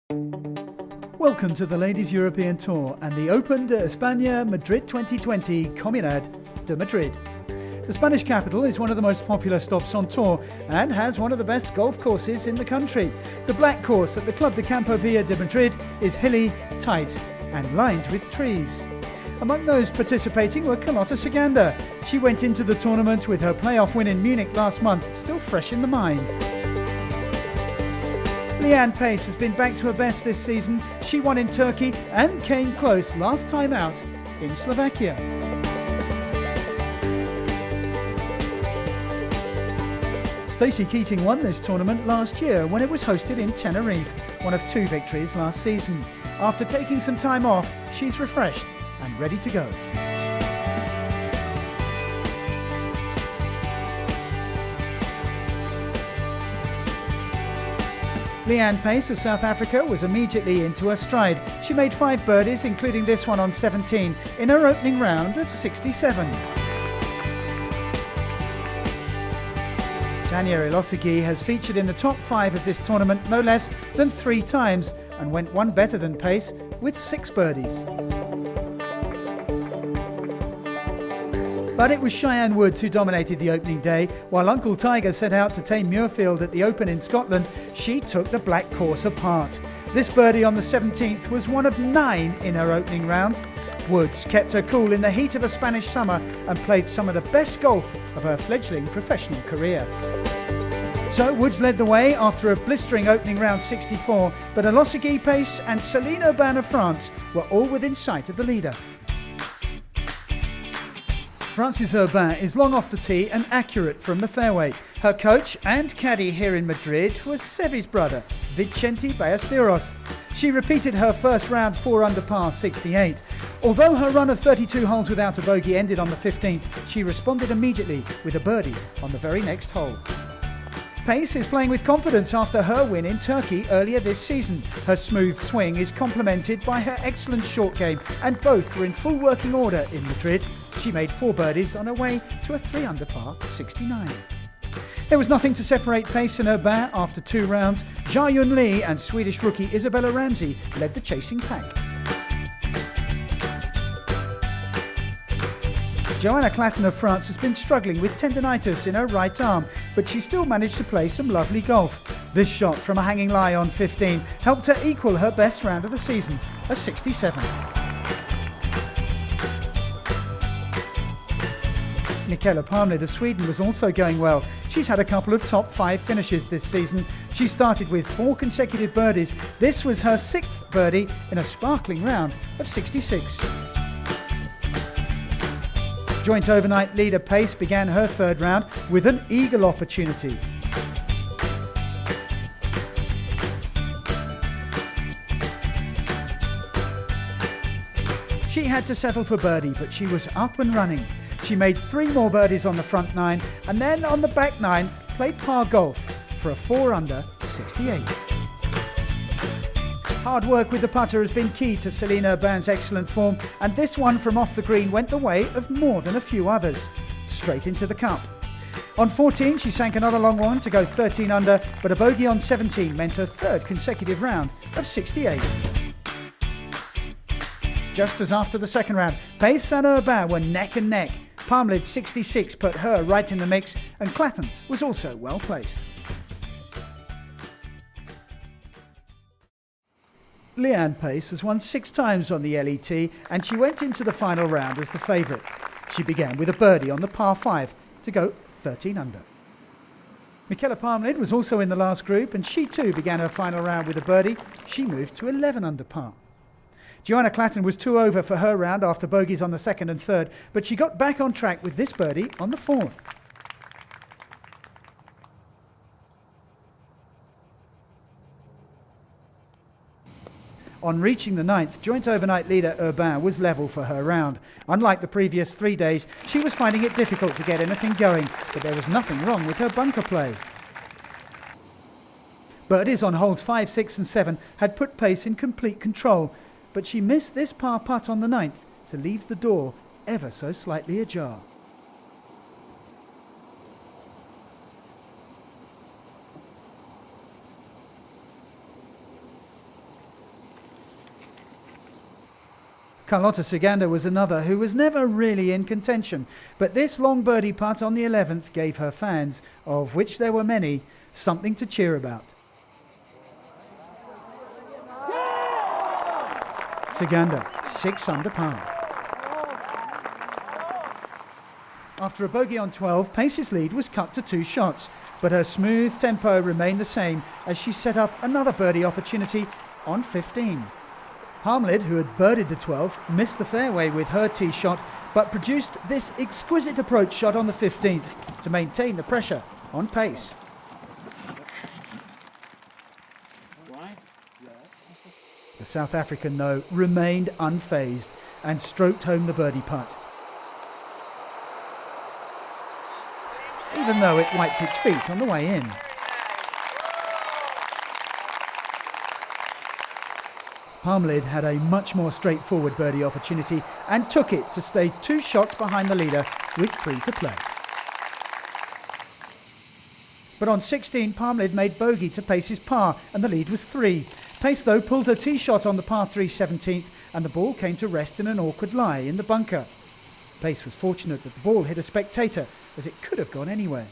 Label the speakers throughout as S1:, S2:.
S1: Welcome to the Ladies European Tour and the Open de España Madrid 2020 Comunidad de Madrid. The Spanish capital is one of the most popular stops on tour and has one of the best golf courses in the country. The black course at the Club de Campo de Madrid is hilly, tight and lined with trees. Among those participating were Carlota Saganda. She went into the tournament with her playoff win in Munich last month still fresh in the mind. Leanne Pace has been back to her best this season. She won in Turkey and came close last time out in Slovakia. Stacey Keating won this tournament last year when it was hosted in Tenerife, one of 2 victories last season. After taking some time off, she's refreshed and ready to go. Leanne Pace of South Africa was immediately into her stride. She made 5 birdies, including this one on 17, in her opening round of 67. Tanya Ilosigi has featured in the top 5 of this tournament no less than 3 times and went one better than Pace with 6 birdies. But it was Cheyenne Woods who dominated the opening day. While Uncle Tiger set out to tame Muirfield at the Open in Scotland, she took the black course apart. This birdie on the 17th was one of 9 in her opening round. Woods kept her cool in the heat of a Spanish summer and played some of the best golf of her fledgling professional career. So Woods led the way after a blistering opening round 64, but Ilosigi, Pace and Céline Aubin of France were all within sight of the leader. Frances Aubin is long off the tee and accurate from the fairway. Her coach and caddy here in Madrid was Sevi's brother, Vicente Ballesteros. She repeated her first round 4 under par 68. Although her run of 32 holes without a bogey ended on the 15th, she responded immediately with a birdie on the very next hole. Pace is playing with confidence after her win in Turkey earlier this season. Her smooth swing is complemented by her excellent short game, and both were in full working order in Madrid. She made 4 birdies on her way to a 3 under par 69. There was nothing to separate Pace and Aubin after 2 rounds. Ja Yun Lee and Swedish rookie Isabella Ramsey led the chasing pack. Joanna Clatton of France has been struggling with tendinitis in her right arm, but she still managed to play some lovely golf. This shot from a hanging lie on 15 helped her equal her best round of the season, a 67. Mikaela Palmlid of Sweden was also going well. She's had a couple of top 5 finishes this season. She started with 4 consecutive birdies. This was her 6th birdie in a sparkling round of 66. Joint overnight leader Pace began her 3rd round with an eagle opportunity. She had to settle for birdie, but she was up and running. She made 3 more birdies on the front 9 and then on the back 9 played par golf for a 4 under 68. Hard work with the putter has been key to Céline Aubin's excellent form, and this one from off the green went the way of more than a few others. Straight into the cup. On 14 she sank another long one to go 13 under, but a bogey on 17 meant her 3rd consecutive round of 68. Just as after the 2nd round, Pace and Aubin were neck and neck. Palmlid 66 put her right in the mix, and Clatton was also well placed. Leanne Pace has won 6 times on the LET, and she went into the final round as the favourite. She began with a birdie on the par 5 to go 13 under. Mikaela Palmlid was also in the last group, and she too began her final round with a birdie. She moved to 11 under par. Joanna Clatton was 2 over for her round after bogeys on the 2nd and 3rd, but she got back on track with this birdie on the 4th. On reaching the 9th, joint overnight leader Aubin was level for her round. Unlike the previous 3 days, she was finding it difficult to get anything going, but there was nothing wrong with her bunker play. Birdies on holes 5, 6 and 7 had put Pace in complete control, but she missed this par putt on the 9th to leave the door ever so slightly ajar. Carlota Saganda was another who was never really in contention, but this long birdie putt on the 11th gave her fans, of which there were many, something to cheer about. Saganda, 6 under par. After a bogey on 12, Pace's lead was cut to 2 shots, but her smooth tempo remained the same as she set up another birdie opportunity on 15. Palmlid, who had birdied the 12th, missed the fairway with her tee shot, but produced this exquisite approach shot on the 15th to maintain the pressure on Pace. The South African, though, remained unfazed and stroked home the birdie putt. Even though it wiped its feet on the way in. Palmlid had a much more straightforward birdie opportunity and took it to stay 2 shots behind the leader with 3 to play. But on 16, Palmlid made bogey to Pace's par and the lead was 3. Pace, though, pulled her tee shot on the par 3 17th and the ball came to rest in an awkward lie in the bunker. Pace was fortunate that the ball hit a spectator, as it could have gone anywhere.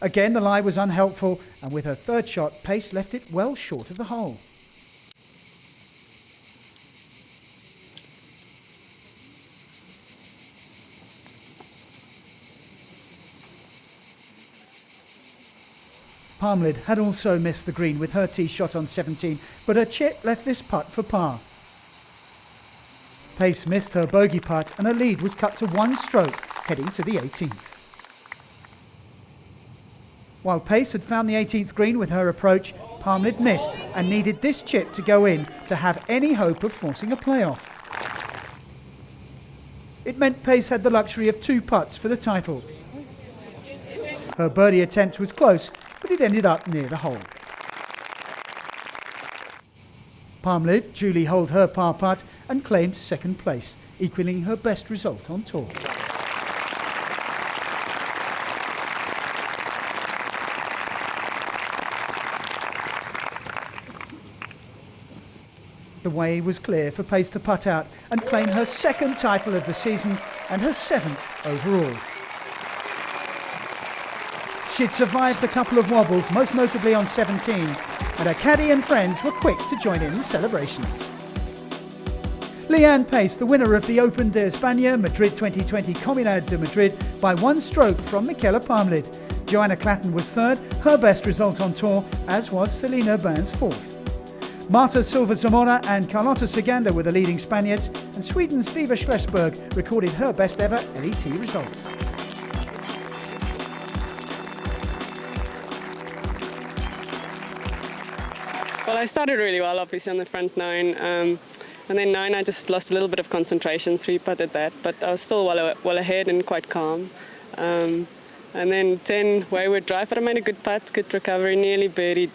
S1: Again, the lie was unhelpful, and with her 3rd shot, Pace left it well short of the hole. Palmlid had also missed the green with her tee shot on 17, but her chip left this putt for par. Pace missed her bogey putt and her lead was cut to 1 stroke, heading to the 18th. While Pace had found the 18th green with her approach, Palmlid missed and needed this chip to go in to have any hope of forcing a playoff. It meant Pace had the luxury of 2 putts for the title. Her birdie attempt was close, but it ended up near the hole. Palmlid duly holed her par putt and claimed 2nd place, equalling her best result on tour. The way was clear for Pace to putt out and claim her 2nd title of the season and her 7th overall. She'd survived a couple of wobbles, most notably on 17, and her caddy and friends were quick to join in the celebrations. Leanne Pace, the winner of the Open de España Madrid 2020 Comunidad de Madrid by 1 stroke from Michaela Palmlid. Joanna Clatten was 3rd, her best result on tour, as was Selena Burns 4th. Marta Silva Zamora and Carlota Saganda were the leading Spaniards, and Sweden's Viva Schlesberg recorded her best ever LET result.
S2: Well, I started really well, obviously, on the front 9. And then 9, I just lost a little bit of concentration, 3-putted that. But I was still well ahead and quite calm. And then 10, wayward drive, but I made a good putt, good recovery, nearly birdied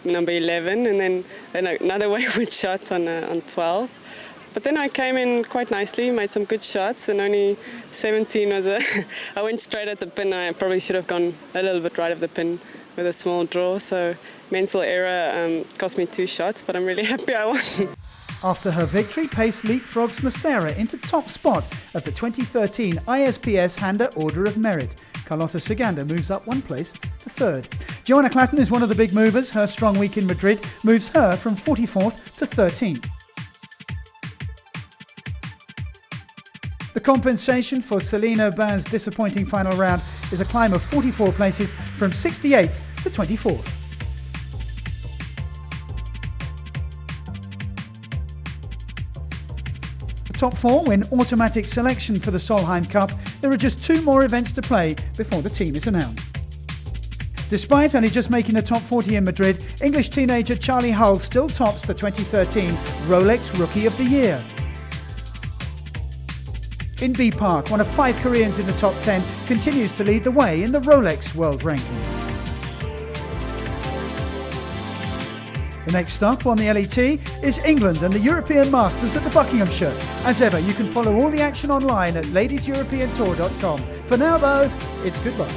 S2: number 11. And then another wayward shot on 12. But then I came in quite nicely, made some good shots, and only 17 was I went straight at the pin. I probably should have gone a little bit right of the pin with a small draw. So mental error cost me 2 shots, but I'm really happy I won.
S1: After her victory, Pace leapfrogs Nacera into top spot of the 2013 ISPS Handa Order of Merit. Carlota Saganda moves up 1 place to 3rd. Joanna Clatten is one of the big movers. Her strong week in Madrid moves her from 44th to 13th. The compensation for Selena Burns' disappointing final round is a climb of 44 places from 68th to 24th. The top 4 win automatic selection for the Solheim Cup. There are just 2 more events to play before the team is announced. Despite only just making the top 40 in Madrid, English teenager Charlie Hull still tops the 2013 Rolex Rookie of the Year. In B Park, one of 5 Koreans in the top 10 continues to lead the way in the Rolex World Ranking. The next stop on the LET is England and the European Masters at the Buckinghamshire. As ever, you can follow all the action online at ladieseuropeantour.com. For now, though, it's goodbye.